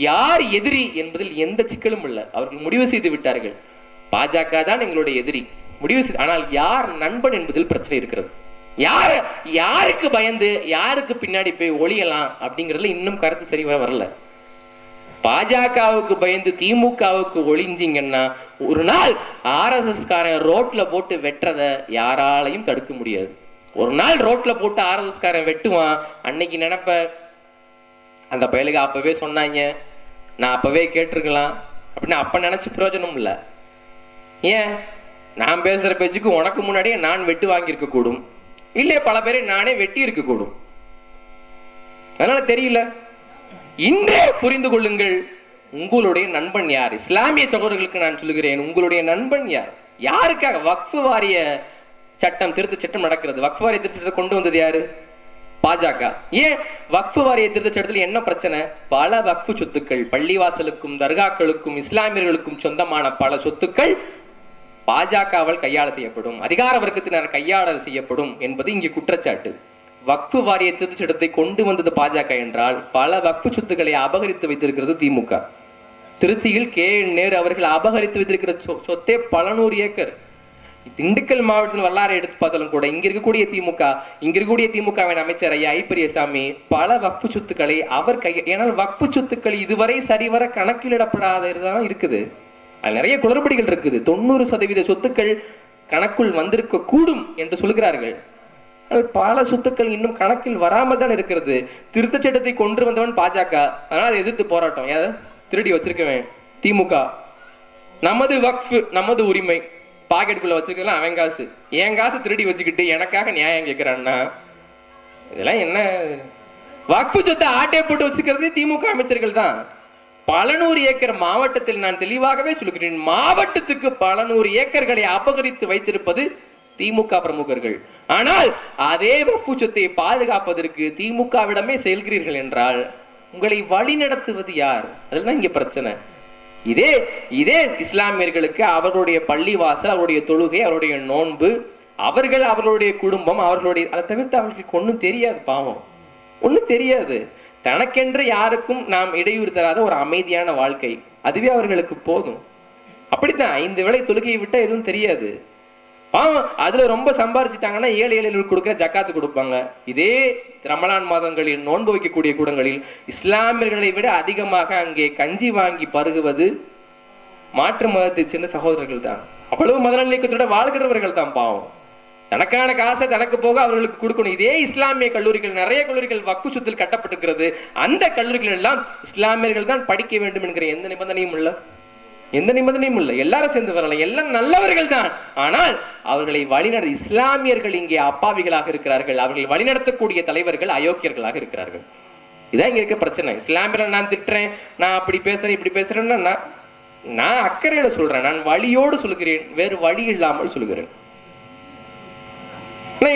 யார் எதிரி என்பதில் எந்த சிக்கலும் இல்லை. அவர்கள் முடிவு செய்து விட்டார்கள், பாஜக தான் எங்களுடைய எதிரி முடிவு செய்து. ஆனால் யார் நண்பன் என்பதில் பிரச்சனை இருக்கிறது. யாருக்கு பயந்து யாருக்கு பின்னாடி போய் ஒளியலாம் அப்படிங்கறதுல இன்னும் கருத்து சரிவா வரல. பாஜகவுக்கு பயந்து திமுகவுக்கு ஒளிஞ்சிங்கன்னா ஒரு நாள் RSS காரன் ரோட்ல போட்டு வெட்டுறத யாராலையும் தடுக்க முடியாது. ஒரு நாள் ரோட்ல போட்டு RSS காரன் வெட்டுவான். அன்னைக்கு நினைப்ப அந்த பயலுக்கு அப்பவே சொன்னாங்க, நான் அப்பவே கேட்டிருக்கலாம் அப்படின்னு அப்ப நினைச்சு பிரயோஜனம் இல்ல. ஏன் நான் பேசுற பேச்சுக்கு உனக்கு முன்னாடியே நான் வெட்டு வாங்கியிருக்க கூடும், இல்லையே பல பேரை நானே வெட்டி இருக்க கூடும். அதனால தெரியல. இன்றே புரிந்து கொள்ளுங்கள், உங்களுடைய நண்பன் யார்? இஸ்லாமிய சகோதரர்களுக்கு நான் சொல்லுகிறேன், உங்களுடைய நண்பன் யார்? யாருக்காக வக்ஃபு வாரிய சட்டம் திருத்த சட்டம் நடக்கிறது? வக்ஃபு வாரிய திருத்த சட்டத்தை கொண்டு வந்தது யாரு? பாஜக. ஏன் வக்ஃபு வாரிய திருத்த சட்டத்தில் என்ன பிரச்சனை? பல வக்ஃபு சொத்துக்கள், பள்ளிவாசலுக்கும் தர்காக்களுக்கும் இஸ்லாமியர்களுக்கும் சொந்தமான பல சொத்துக்கள் பாஜகவால் கையாள செய்யப்படும், அதிகார வர்க்கத்தினர் கையாளல் செய்யப்படும் என்பது இங்கே குற்றச்சாட்டு. வக்ஃபு வாரிய திருத்த சட்டத்தை கொண்டு வந்தது பாஜக என்றால் பல வக்ஃபு சொத்துக்களை அபகரித்து வைத்திருக்கிறது திமுக. திருச்சியில் நேரு அவர்கள் அபகரித்து வைத்திருக்கிற சொத்தே பல 100 ஏக்கர். திண்டுக்கல் மாவட்டத்தில் வரலாறு எடுத்து பார்த்தாலும் கூட இங்க இருக்கக்கூடிய திமுகவின் அமைச்சர் ஐயா பெரியசாமி பல வக்ஃபு சொத்துக்களை அவர் ஏனால் வக்ஃபு சொத்துக்கள் இதுவரை சரிவர கணக்கிலிடப்படாததான் இருக்குது. அது நிறைய குளறுபடிகள் இருக்குது. 90% சொத்துக்கள் கணக்குள் வந்திருக்க கூடும் என்று சொல்கிறார்கள். பல சொத்துக்கள் இன்னும் கணக்கில் வராமல் தான் இருக்கிறது. திருத்த சட்டத்தை கொண்டு வந்தவன் பாஜக, அதனால அதை எதிர்த்து போராட்டம். திருடி வச்சிருக்கவன் திமுக. நமது வக்ஃப், நமது உரிமை, பாக்கெட்டுக்குள்ள வச்சிருக்கலாம் அவன் காசு. என் காசு திருடி வச்சுக்கிட்டு எனக்காக நியாயம் கேட்கிறான்னா இதெல்லாம் என்ன? வக்ஃப் சொத்தை ஆட்டை போட்டு வச்சுக்கிறது திமுக அமைச்சர்கள் தான். பல நூறு ஏக்கர் மாவட்டத்தில், நான் தெளிவாகவே சொல்கிறேன், மாவட்டத்துக்கு பல நூறு ஏக்கர்களை அபகரித்து வைத்திருப்பது திமுக பிரமுகர்கள். ஆனால் அதே வக்ஃப் சொத்தை பாதுகாப்பதற்கு திமுகவிடமே செல்கிறீர்கள் என்றால் உங்களை வழி நடத்துவது யார்? அதுதான் இங்க பிரச்சனை. இதே இஸ்லாமியர்களுக்கு அவர்களுடைய பள்ளிவாசல், அவருடைய தொழுகை, அவருடைய நோன்பு, அவர்கள், அவர்களுடைய குடும்பம், அவர்களுடைய, அதை தவிர்த்து அவர்களுக்கு ஒன்றும் தெரியாது. பாவம், ஒன்றும் தெரியாது. தனக்கென்று யாருக்கும் நாம் இடையூறு தராத ஒரு அமைதியான வாழ்க்கை, அதுவே அவர்களுக்கு போதும். அப்படித்தான் 5 வேளை தொழுகையை விட்டா எதுவும் தெரியாது. அதுல ரொம்ப சம்பாரிச்சிட்டாங்கன்னா ஏழை ஏழைகளுக்கு கொடுக்கிற ஜக்காத்து கொடுப்பாங்க. இதே ரமலான் மாதங்களில் நோன்பு வைக்கக்கூடிய கூடங்களில் இஸ்லாமியர்களை விட அதிகமாக அங்கே கஞ்சி வாங்கி பருகுவது மாற்று மதத்தை சேர்ந்த சகோதரர்கள் தான். அவ்வளவு மதநலக்கத்தோட வாழ்கிறவர்கள் தான். பாவம், தனக்கான காசை தனக்கு போக அவர்களுக்கு கொடுக்கணும். இதே இஸ்லாமிய கல்லூரிகள், நிறைய கல்லூரிகள் வக்ஃப் சொத்தில் கட்டப்பட்டிருக்கிறது. அந்த கல்லூரிகள் எல்லாம் இஸ்லாமியர்கள் தான் படிக்க வேண்டும் என்கிற எந்த நிபந்தனையும் இல்லை. எல்லாரும் சேர்ந்து வரலாம், எல்லாம் நல்லவர்கள் தான். ஆனால் அவர்களை வழிநட இஸ்லாமியர்கள் இங்கே அப்பாவிகளாக இருக்கிறார்கள். அவர்களை வழிநடத்தக்கூடிய தலைவர்கள் அயோக்கியர்களாக இருக்கிறார்கள். இதான் இங்க இருக்க பிரச்சனை. இஸ்லாமியர்கள் நான் திட்டுறேன், நான் அப்படி பேசுறேன், இப்படி பேசுறேன்னா நான் அக்கறையில சொல்றேன், நான் வழியோடு சொல்கிறேன், வேறு வழி இல்லாமல் சொல்கிறேன்.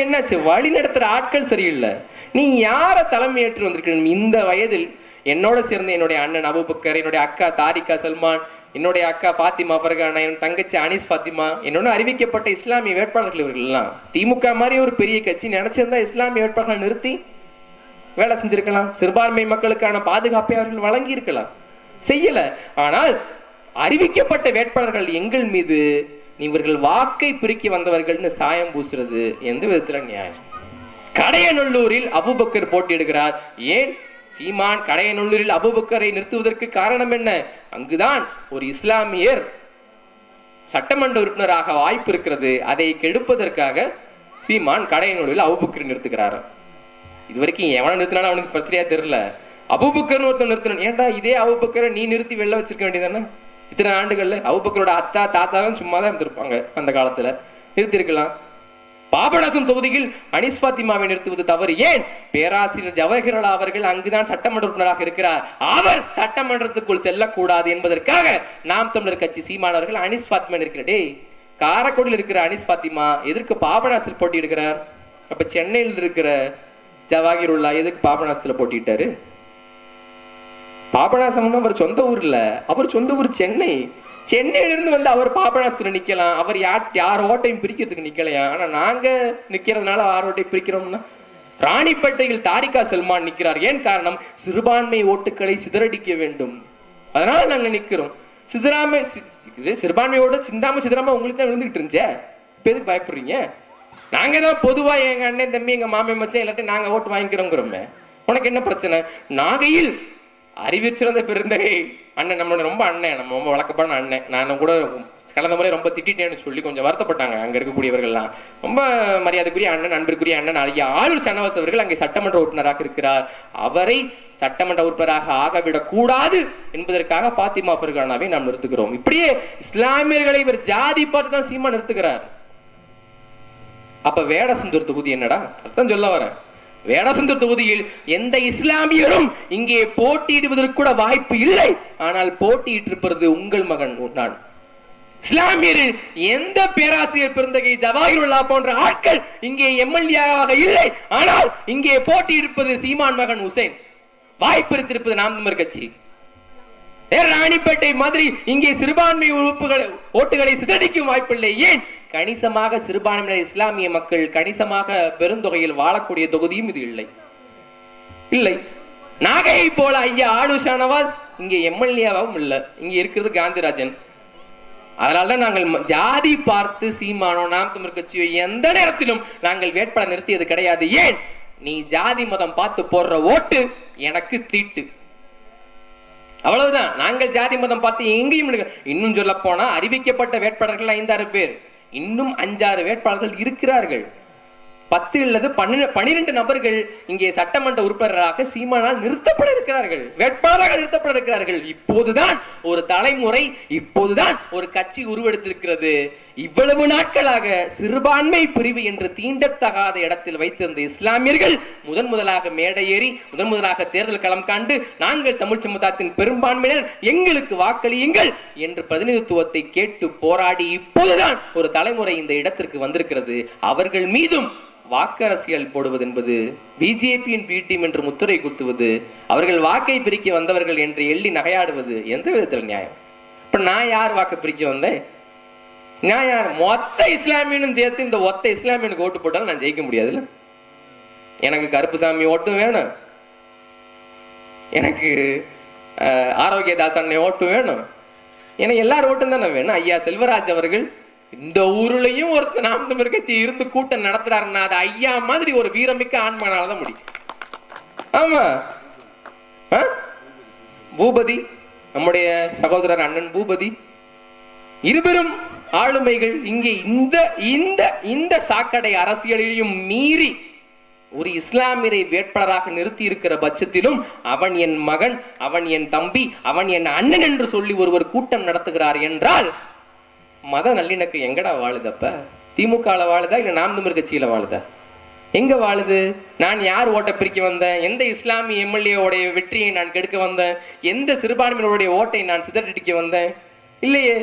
என்னாச்சு? வழி நடத்துற ஆட்கள் சரியில்லை. நீ யார தலைமை ஏற்று வந்திருக்க? இந்த வயதில் என்னோட சேர்ந்த என்னுடைய அண்ணன் அபூபக்கர், என்னுடைய அக்கா தாரிகா சல்மான், என்னுடைய அக்கா பாத்திமா ஃபர்கானா, என் தங்கச்சி அனீஸ் பாத்திமா, என்னோட அறிவிக்கப்பட்ட இஸ்லாமிய வேட்பாளர்கள் இவர்கள் எல்லாம். திமுக மாதிரி ஒரு பெரிய கட்சி நினைச்சிருந்தா இஸ்லாமிய வேட்பாளர்களை நிறுத்தி வேலை செஞ்சிருக்கலாம். சிறுபான்மை மக்களுக்கான பாதுகாப்பை அவர்கள் வழங்கி இருக்கலாம், செய்யல. ஆனால் அறிவிக்கப்பட்ட வேட்பாளர்கள் எங்கள் மீது இவர்கள் வாக்கை பிரிக்க வந்தவர்கள்னு சாயம் பூசுறது எந்த விதத்துல நியாயம்? கடையநல்லூரில் அபூபக்கர் போட்டியிடுகிறார். ஏன் சீமான் கடையநல்லூரில் அபூபக்கரை நிறுத்துவதற்கு காரணம் என்ன? அங்குதான் ஒரு இஸ்லாமியர் சட்டமன்ற உறுப்பினராக வாய்ப்பு இருக்கிறது. அதை கெடுப்பதற்காக சீமான் கடையநல்லூரில் அபூபக்கரை நிறுத்துகிறார். இதுவரைக்கும் எவனை நிறுத்தினாலும் அவனுக்கு பிரச்சனையா தெரியல. அபூபக்கர் ஒருத்தர் நிறுத்தணும். ஏன்டா இதே அபூபக்கரை நீ நிறுத்தி வெளில வச்சிருக்க வேண்டியதானே? இத்தனை ஆண்டுகள்ல அபூபக்கரோட அத்தா தாத்தாவும் சும்மாதான் இருந்திருப்பாங்க. அந்த காலத்துல நிறுத்தி இருக்கலாம். பாபநாசம் தொகுதியில் அனீஸ் பாத்திமாவை நிறுத்துவது தவறு. ஏன்? பேராசிரியர் ஜவஹர்லால் அவர்கள் அங்குதான் சட்டமன்ற உறுப்பினராக இருக்கிறார். அவர் சட்டமன்றத்துக்குள் செல்லக்கூடாது என்பதற்காக நாம் தமிழர் கட்சி சீமானவர்கள் அனீஸ் பாத்திமா இருக்கிறே. காரைக்குடியில் இருக்கிற அனீஸ் பாத்திமா எதற்கு பாபநாசத்தில் போட்டியிடுகிறார்? அப்ப சென்னையில் இருக்கிற ஜவாஹிருல்லா எதுக்கு பாபநாசத்துல போட்டிட்டாரு? பாபநாசம் அவர் சொந்த ஊர் இல்ல, அவர் சொந்த ஊர் சென்னை. சென்னையிலிருந்து வந்து அவர் பாபநாசத்துல நிக்கலாம். அவர் யார் ஓட்டையும் பிரிக்கிறதுக்கு நிக்கலையா? ஆனா நாங்க நிக்கிறதுனால யார் ஓட்டையும் பிரிக்கிறோம்னா, ராணிப்பேட்டையில் தாரிகா சல்மான் நிக்கிறார். ஏன் காரணம்? சிறுபான்மை ஓட்டுகளை சிதறடிக்க வேண்டும், அதனால நாங்க நிக்கிறோம். சிறுபான்மை ஓட்டு சிந்தாம உங்களுக்கு தான் விழுந்துகிட்டு இருந்துச்சே, இப்ப எதுக்கு பயப்படுறீங்க? நாங்க தான் பொதுவா எங்க அண்ணன் தம்பி எங்க மாமே மச்சான் எல்லாத்தையும் நாங்க ஓட்டு வாங்கிக்கிறோங்கிறோமே. உனக்கு என்ன பிரச்சனை? நாகையில் அறிவிச்சிருந்த பெருந்தகை அண்ணன், நம்மளோட ரொம்ப அண்ணன், நம்ம ரொம்ப வழக்கப்பான அண்ணன். நான் கூட கடந்த முறை ரொம்ப திட்டேன்னு சொல்லி கொஞ்சம் வருத்தப்பட்டாங்க அங்க இருக்கக்கூடியவர்கள்லாம். ரொம்ப மரியாதைக்குரிய அண்ணன், அன்பிற்குரிய அண்ணன் ஆளுநர் சன்னவாஸ் அவர்கள் அங்கே சட்டமன்ற உறுப்பினராக இருக்கிறார். அவரை சட்டமன்ற உறுப்பினராக ஆகவிடக் கூடாது என்பதற்காக பாத்திமா ஃபர்கானாவை நாம் நிறுத்துகிறோம். இப்படியே இஸ்லாமியர்களை இவர் ஜாதி பார்த்து தான் சீமா நிறுத்துகிறார். அப்ப வேடசுந்தூர் தொகுதி என்னடா அர்த்தம் சொல்ல வர? வேடசுந்தூர் தொகுதியில் எந்த இஸ்லாமியரும் இங்கே போட்டியிடுவதற்கு கூட வாய்ப்பு இல்லை. ஆனால் போட்டியிட்டிருப்பது உங்கள் மகன் நான். இஸ்லாமியரில் எந்த பேராசிரியர் பெருந்தகை ஜவாஹிருல்லா போன்ற ஆட்கள் இங்கே எம்எல்ஏவாக இல்லை. ஆனால் இங்கே போட்டியிருப்பது சீமான் மகன் ஹுசைன். வாய்ப்பு இருந்திருப்பது நாம் தமிழர் கட்சி. ராணிப்பேட்டை மாதிரி இங்கே சிறுபான்மை ஓட்டுகளை சிதறடிக்கும் வாய்ப்பில்லை. ஏன்? கணிசமாக சிறுபான்மையினர் இஸ்லாமிய மக்கள் கணிசமாக பெருந்தொகையில் வாழக்கூடிய தொகுதியும் இது இல்லை. நாகையை போல ஐயா ஆளுநர் ஷானவாஸ் இங்கே எம்எல்ஏவாகவும் இல்லை. இங்க இருக்கிறது காந்திராஜன். அதனால்தான் நாங்கள் ஜாதி பார்த்து சீமானோ நாம் தமிழர் கட்சியோ எந்த நேரத்திலும் நாங்கள் வேட்பாளர் நிறுத்தியது கிடையாது. ஏன்? நீ ஜாதி மதம் பார்த்து போடுற ஓட்டு எனக்கு தீட்டு. அவ்வளவுதான். நாங்கள் ஜாதி மதம் பார்த்து எங்கேயும் இன்னும் சொல்ல போனா அறிவிக்கப்பட்ட வேட்பாளர்கள் 5-6 பேர், இன்னும் 5-6 வேட்பாளர்கள் இருக்கிறார்கள். 10 அல்லது 12 நபர்கள் இங்கே சட்டமன்ற உறுப்பினராக சீமானால் நிறுத்தப்பட இருக்கிறார்கள், வேட்பாளராக நிறுத்தப்பட இருக்கிறார்கள். இப்போதுதான் ஒரு தலைமுறை, இப்போதுதான் ஒரு கட்சி உருவெடுத்திருக்கிறது. இவ்வளவு நாட்களாக சிறுபான்மை பிரிவு என்று தீண்டத்தகாத இடத்தில் வைத்திருந்த இஸ்லாமியர்கள் முதலாக மேடை ஏறி முதலாக தேர்தல் களம் காண்டு நாங்கள் தமிழ் சமுதாயத்தின் பெரும்பான்மையினர் எங்களுக்கு வாக்களியுங்கள் என்று பிரதிநிதித்துவத்தை கேட்டு போராடி இப்போதுதான் ஒரு தலைமுறை இந்த இடத்திற்கு வந்திருக்கிறது. அவர்கள் மீதும் வாக்கரசியல் போடுவது என்பது பிஜேபியின் பி டீம் என்று முத்திரை குத்துவது, அவர்கள் வாக்கை பிரிக்க வந்தவர்கள் என்று எள்ளி நகையாடுவது எந்த விதத்தில் நியாயம்? இப்ப நான் யார் வாக்கு பிரிக்க வந்தேன்? நான் யார்? மொத்த இஸ்லாமியனும் சேர்த்து இந்த ஒத்த இஸ்லாமியனுக்கு ஓட்டு போட்டாலும் நான் ஜெயிக்க முடியாதுல்ல. எனக்கு கருப்புசாமி ஓட்டும் வேணும், எனக்கு ஆரோக்கியதாசன் ஓட்டும் வேணும், எனக்கு எல்லாரும் ஓட்டும் தானே வேணும். ஐயா செல்வராஜ் அவர்கள் இந்த ஊருலையும் ஒருத்தர் நாம் தமிழர் கட்சி இருந்து கூட்டம் நடத்துறாருன்னா அது ஐயா மாதிரி ஒரு வீரமிக்க ஆண்மானாலதான் முடியும். ஆமா, பூபதி, நம்முடைய சகோதரர் அண்ணன் பூபதி, இருவரும் ஆளுமைகள் இங்கே இந்த சாக்கடை அரசியலையும் மீறி ஒரு இஸ்லாமியரை வேட்பாளராக நிறுத்தி இருக்கிற பட்சத்திலும் அவன் என் மகன், அவன் என் தம்பி, அவன் என் அண்ணன் என்று சொல்லி ஒருவர் கூட்டம் நடத்துகிறார் என்றால் மத நல்லிணக்கம் எங்கடா வாழுதப்ப? திமுக வாழுதா இல்ல நாம் தமிழர் கட்சியில வாழுதா? எங்க வாழுது? நான் யார் ஓட்டை பிரிக்க வந்தேன்? எந்த இஸ்லாமிய எம்எல்ஏ வெற்றியை நான் கெடுக்க வந்தேன்? எந்த சிறுபான்மையினருடைய ஓட்டை நான் சிதறடிக்க வந்தேன்? இல்லையே.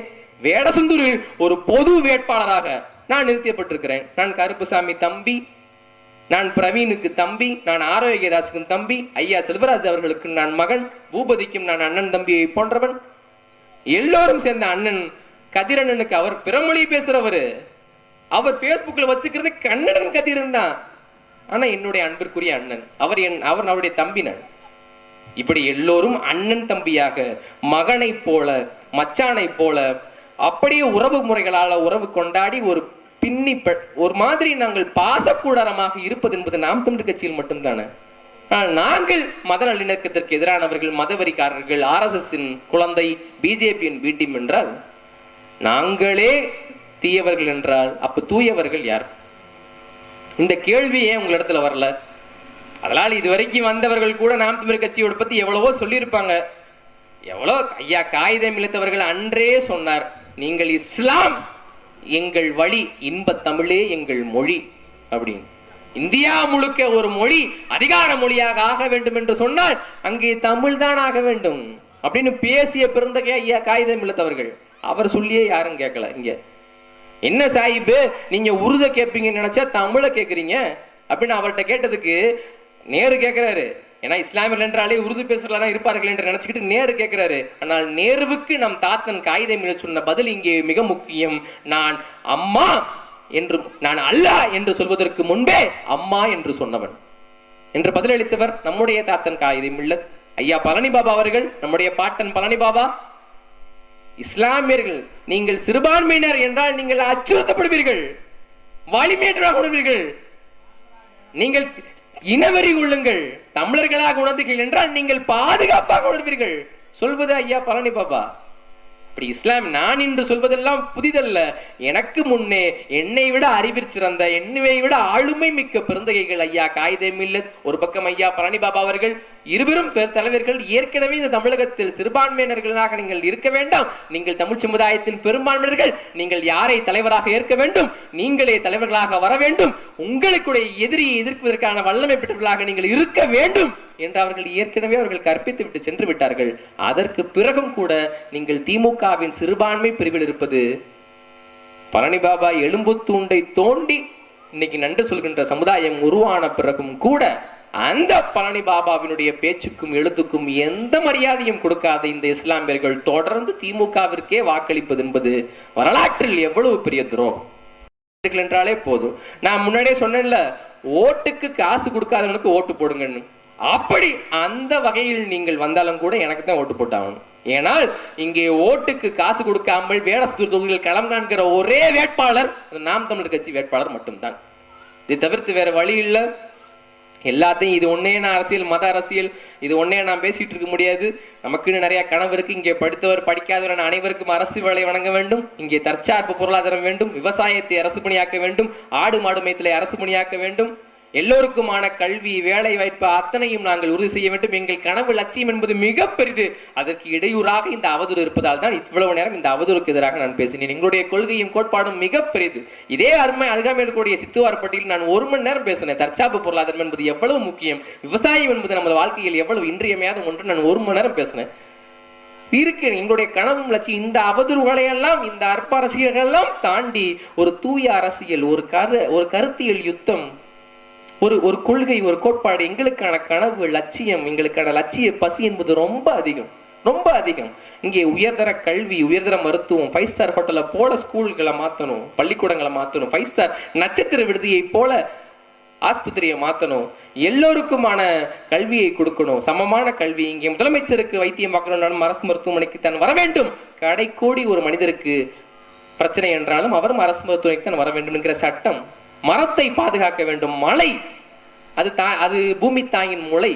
வேடசுந்தூர் ஒரு பொது வேட்பாளராக நான் நிறுத்தப்பட்டிருக்கிறேன். நான் கருப்புசாமி தம்பி, நான் பிரவீனுக்கு தம்பி, நான் ஆரோக்கியதாசுக்கு தம்பி, ஐயா செல்வராஜ் அவர்களுக்கு நான் மகன், பூபதிக்கும் நான் அண்ணன் தம்பியை போன்றவன். எல்லோரும் சேர்ந்த அண்ணன் கதிரண்ணனுக்கு அவர் பிறமொழி பேசுறவரு, அவர் பேஸ்புக்ல வச்சுக்கிறது கன்னடன் கதிரன் தான். ஆனா என்னுடைய அன்பிற்குரிய அண்ணன், அவர் அவருடைய தம்பி. நான் இப்படி எல்லோரும் அண்ணன் தம்பியாக, மகனை போல, மச்சானை போல, அப்படியே உறவு முறைகளால உறவு கொண்டாடி ஒரு ஒரு மாதிரி நாங்கள் பாசக்கூடாரமாக இருப்பது என்பது நாம் தமிழர் கட்சியில் மட்டும்தானே. நாங்கள் மத நல்லிணக்கத்திற்கு எதிரானவர்கள், மதவெறிக்காரர்கள், RSS குழந்தை, பிஜேபியின் பி டீம் என்றால் நாங்களே தீயவர்கள் என்றால் அப்ப தூயவர்கள் யார்? இந்த கேள்வி ஏன் உங்களிடத்துல வரல? அதனால இதுவரைக்கும் வந்தவர்கள் கூட நாம் தமிழர் கட்சியோட பத்தி எவ்வளவோ சொல்லியிருப்பாங்க. எவ்வளோ ஐயா காகிதம் இழுத்தவர்கள் அன்றே சொன்னார், நீங்கள் இஸ்லாம் எங்கள் வழி, இன்ப தமிழே எங்கள் மொழி அப்படின்னு. இந்தியா முழுக்க ஒரு மொழி அதிகார மொழியாக ஆக வேண்டும் என்று சொன்னால் அங்கே தமிழ் தான் ஆக வேண்டும் அப்படின்னு பேசிய பிறந்தகை ஐயா காகிதம் இழுத்தவர்கள். அவர் சொல்லியே யாரும் கேட்கல. இங்க என்ன சாஹிபு நீங்க உருத கேட்பீங்கன்னு நினைச்சா தமிழை கேட்கறீங்க அப்படின்னு அவர்கிட்ட கேட்டதுக்கு நேரு கேட்கிறாரு. ஏன்னா இஸ்லாமியர்கள் என்றாலே உருது பேசுறதா இருப்பார்கள் என்று நினைச்சுக்கிட்டு நேரு கேட்கிறாரு. ஆனால் நேருவுக்கு நம் தாத்தன் காகிதம் சொன்ன பதில் இங்கே மிக முக்கியம். நான் அம்மா என்று, நான் அல்லாஹ் என்று சொல்வதற்கு முன்பே அம்மா என்று சொன்னவன் என்று பதிலளித்தவர் நம்முடைய தாத்தன் காகிதம் இல்ல ஐயா பழனி பாபா அவர்கள், நம்முடைய பாட்டன் பழனி பாபா. இஸ்லாமியர்கள் நீங்கள் சிறுபான்மையினர் என்றால் நீங்கள் அச்சுறுத்தப்படுவீர்கள், வலிமையற்றவராக உணர்வீர்கள், நீங்கள் இனவெறி கொள்ளுங்கள், தமிழர்களாக உணர்ந்தீர்கள் என்றால் நீங்கள் பாதுகாப்பாக உணர்வீர்கள் சொல்வது ஐயா பழனி பாபா. அப்படி இஸ்லாம் நான் என்று சொல்வதெல்லாம் புதிதல்ல. எனக்கு முன்னே என்னை விட அறிவிற் சிறந்த, என்னை விட ஆளுமை மிக்க பெருந்தகைகள் ஐயா காகிதம் இல்லத், ஒரு பக்கம் ஐயா பழனி பாபா அவர்கள், இருவரும் தலைவர்கள். ஏற்கனவே இந்த தமிழகத்தில் சிறுபான்மையினர்களாக நீங்கள் இருக்க வேண்டாம், நீங்கள் தமிழ் சமுதாயத்தின் பெரும்பான்மையினர்கள், நீங்கள் யாரை தலைவராக ஏற்க வேண்டும், நீங்களே தலைவர்களாக வர வேண்டும், உங்களுடைய எதிரியை எதிர்ப்பதற்கான வல்லமை பெற்றவர்களாக நீங்கள் இருக்க வேண்டும் என்று அவர்கள் ஏற்கனவே அவர்கள் கற்பித்து விட்டு சென்று விட்டார்கள். அதற்கு பிறகும் கூட நீங்கள் திமுகவின் சிறுபான்மை பிரிவில் இருப்பது, பழனி பாபா எலும்பு தூண்டை தோண்டி இன்னைக்கு நன்றி சொல்கின்ற சமுதாயம் உருவான பிறகும் கூட அந்த பழனி பாபாவினுடைய பேச்சுக்கும் எழுத்துக்கும் எந்த மரியாதையும் கொடுக்காத இந்த இஸ்லாமியர்கள் தொடர்ந்து திமுகவிற்கே வாக்களிப்பது என்பது வரலாற்றில் எவ்வளவு பெரிய துரோகம் என்றாலே போதும். நான் முன்னாடியே சொன்னேன்ல, ஓட்டுக்கு காசு கொடுக்காதவனுக்கு ஓட்டு போடுங்கன்னு. அப்படி அந்த வகையில் நீங்கள் வந்தாலும் கூட எனக்கு தான் ஓட்டு போட்டாகணும். ஏனால் இங்கே ஓட்டுக்கு காசு கொடுக்காமல் வேடஸ்தூர் தொகுதியில் களம் காண்கிற ஒரே வேட்பாளர் நாம் தமிழர் கட்சி வேட்பாளர் மட்டும்தான். இதை தவிர்த்து வேற வழி இல்லை. எல்லாத்தையும் இது ஒன்னே நான் அரசியல், மத அரசியல் இது ஒன்னே நான் பேசிட்டு இருக்க முடியாது. நமக்குன்னு நிறைய கனவு இருக்கு. இங்கே படித்தவர் படிக்காதவர் அனைவருக்கும் அரசு வேலை வழங்க வேண்டும். இங்கே தற்சார்பு பொருளாதாரம் வேண்டும். விவசாயத்தை அரசு பணியாக்க வேண்டும். ஆடு மாடு மேய்த்தலை அரசு பணியாக்க வேண்டும். எல்லோருக்குமான கல்வி, வேலை வாய்ப்பு அத்தனையும் நாங்கள் உறுதி செய்ய வேண்டும். எங்கள் கனவு லட்சியம் என்பது மிக பெரிது. அதற்கு இடையூறாக இந்த அவதூறு இருப்பதால் தான் இவ்வளவு நேரம் இந்த அவதூறுக்கு எதிராக நான் பேசினேன். எங்களுடைய கொள்கையும் கோட்பாடும் மிக பெரிது. இதே அருகாமையில் இருக்கக்கூடிய சித்துவார்பட்டியில் நான் 1 மணி நேரம் பேசினேன். தற்சார்பு பொருளாதாரம் என்பது எவ்வளவு முக்கியம், விவசாயம் என்பது நமது வாழ்க்கையில் எவ்வளவு இன்றியமையாத ஒன்று நான் 1 மணி நேரம் பேசினேன். இருக்கு எங்களுடைய கனவும் லட்சியம். இந்த அவதூறுகளை எல்லாம், இந்த அற்ப அரசியல்கள் எல்லாம் தாண்டி ஒரு தூய அரசியல், ஒரு கருத்தியல் யுத்தம், ஒரு கொள்கை, ஒரு கோட்பாடு, எங்களுக்கான கனவு லட்சியம், எங்களுக்கான லட்சிய பசி என்பது ரொம்ப அதிகம், ரொம்ப அதிகம். இங்கே உயர்தர கல்வி, உயர்தர மருத்துவம், 5 ஸ்டார் ஹோட்டலை போல ஸ்கூல்களை மாற்றணும், பள்ளிக்கூடங்களை மாற்றணும், 5 ஸ்டார் நட்சத்திர விடுதியை போல ஆஸ்பத்திரியை மாற்றணும், எல்லோருக்குமான கல்வியை கொடுக்கணும், சமமான கல்வி. இங்கே முதலமைச்சருக்கு வைத்தியம் பார்க்கணும்னாலும் அரசு மருத்துவமனைக்கு தான் வர வேண்டும். கடைக்கோடி ஒரு மனிதருக்கு பிரச்சனை என்றாலும் அவரும் அரசு மருத்துவமனைக்கு தான் வர வேண்டும் என்கிற சட்டம். மரத்தை பாதுகாக்க வேண்டும். மழை அது பூமி தாயின் முளை,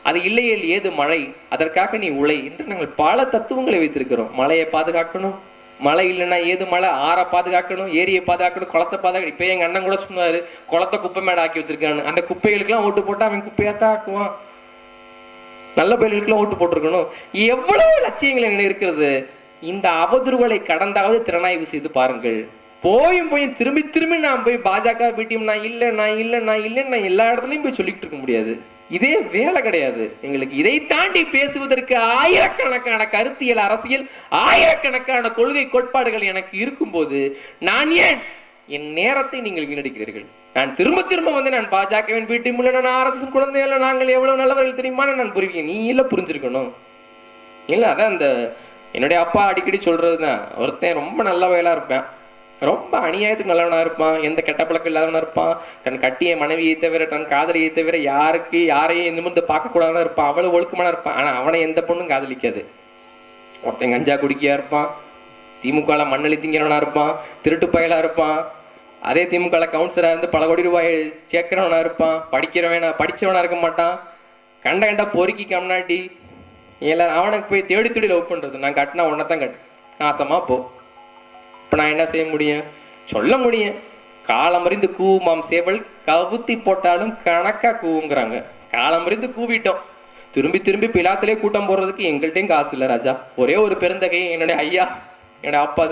அது இல்லையேல் ஏது மழை, அதற்காக நீ உழை என்று நாங்கள் பல தத்துவங்களை வைத்திருக்கிறோம். மழையை பாதுகாக்கணும், மழை இல்லைன்னா ஏது மழை, ஆறை பாதுகாக்கணும், ஏரியை பாதுகாக்கணும், குளத்தை பாதுகாக்கணும். இப்ப எங்க அண்ணன் கூட சொன்னாரு, குளத்தை குப்பை மேடை ஆக்கி வச்சிருக்கான்னு. அந்த குப்பைகளுக்கெல்லாம் ஓட்டு போட்டா அவன் குப்பையாத்தான் ஆக்குவான். நல்ல பயிர்களுக்கெல்லாம் ஓட்டு போட்டிருக்கணும். எவ்வளவு லட்சியங்கள் என்ன இருக்கிறது. இந்த அவதூறுகளை கடந்தாவது திறனாய்வு செய்து பாருங்கள். போய் திரும்பி நான் போய் பாஜக பிடிஎம் நான் இல்ல எல்லா இடத்துலயும் போய் சொல்லிட்டு இருக்க முடியாது. இதே வேலை கிடையாது எங்களுக்கு. இதை தாண்டி பேசுவதற்கு ஆயிரக்கணக்கான கருத்தியல், அரசியல், ஆயிரக்கணக்கான கொள்கை கோட்பாடுகள் எனக்கு இருக்கும்போது நான் ஏன் என் நேரத்தை நீங்கள் வீணடிக்கிறீர்கள்? நான் திரும்ப வந்து நான் பாஜகவின் பிடிஎம் இல்ல, நான் RSS குழந்தை இல்ல, நாங்கள் எவ்வளவு நல்லவர்கள் தெரியுமா நான் புரிவிங்க. நீ இல்ல புரிஞ்சிருக்கணும் இல்ல. அதான் அந்த என்னுடைய அப்பா அடிக்கடி சொல்றதுதான், ஒருத்தன் ரொம்ப நல்ல வயலா இருப்பேன், ரொம்ப அநியாயத்துக்கு நல்லவனா இருப்பான், எந்த கெட்ட பழக்கம் இல்லாதவனா இருப்பான், தன் கட்டிய மனைவியை தவிர தன் காதலியை தவிர யாரையும் நிமிர்ந்து பார்க்க கூடாதுன்னு இருப்பான், அவ்வளவு ஒழுக்கமான இருப்பான். ஆனா அவனை எந்த பொண்ணும் காதலிக்காது. ஒருத்தன் கஞ்சா குடிக்கையா இருப்பான், திமுக மண்ணளி திங்கிறவனா இருப்பான், திருட்டு பயலா இருப்பான், அதே திமுக கவுன்சிலரா இருந்து பல கோடி ரூபாய் சேர்க்கிறவனா இருப்பான், படிச்சவனா இருக்க மாட்டான், கண்ட பொறுக்கி கம்னாட்டி எல்லாரும் அவனுக்கு போய் தேடி லவ் பண்றது. நான் கட்டினா உன்னதான் கட்டு, நாசமா போ. இப்ப நான் என்ன செய்ய முடியும்? சொல்ல முடியும், காலமறிந்து கூவுமாம் சேவல், கவுத்தி போட்டாலும் கணக்கா கூவுங்கிறாங்க. காலமறிந்து கூவிட்டோம், திரும்பி பிலாத்திலே கூட்டம் போடுறதுக்கு எங்கள்கிட்டையும் காசு இல்லை ராஜா. ஒரே ஒரு பெருந்தகை என்னுடைய ஐயா, என்னுடைய அப்பா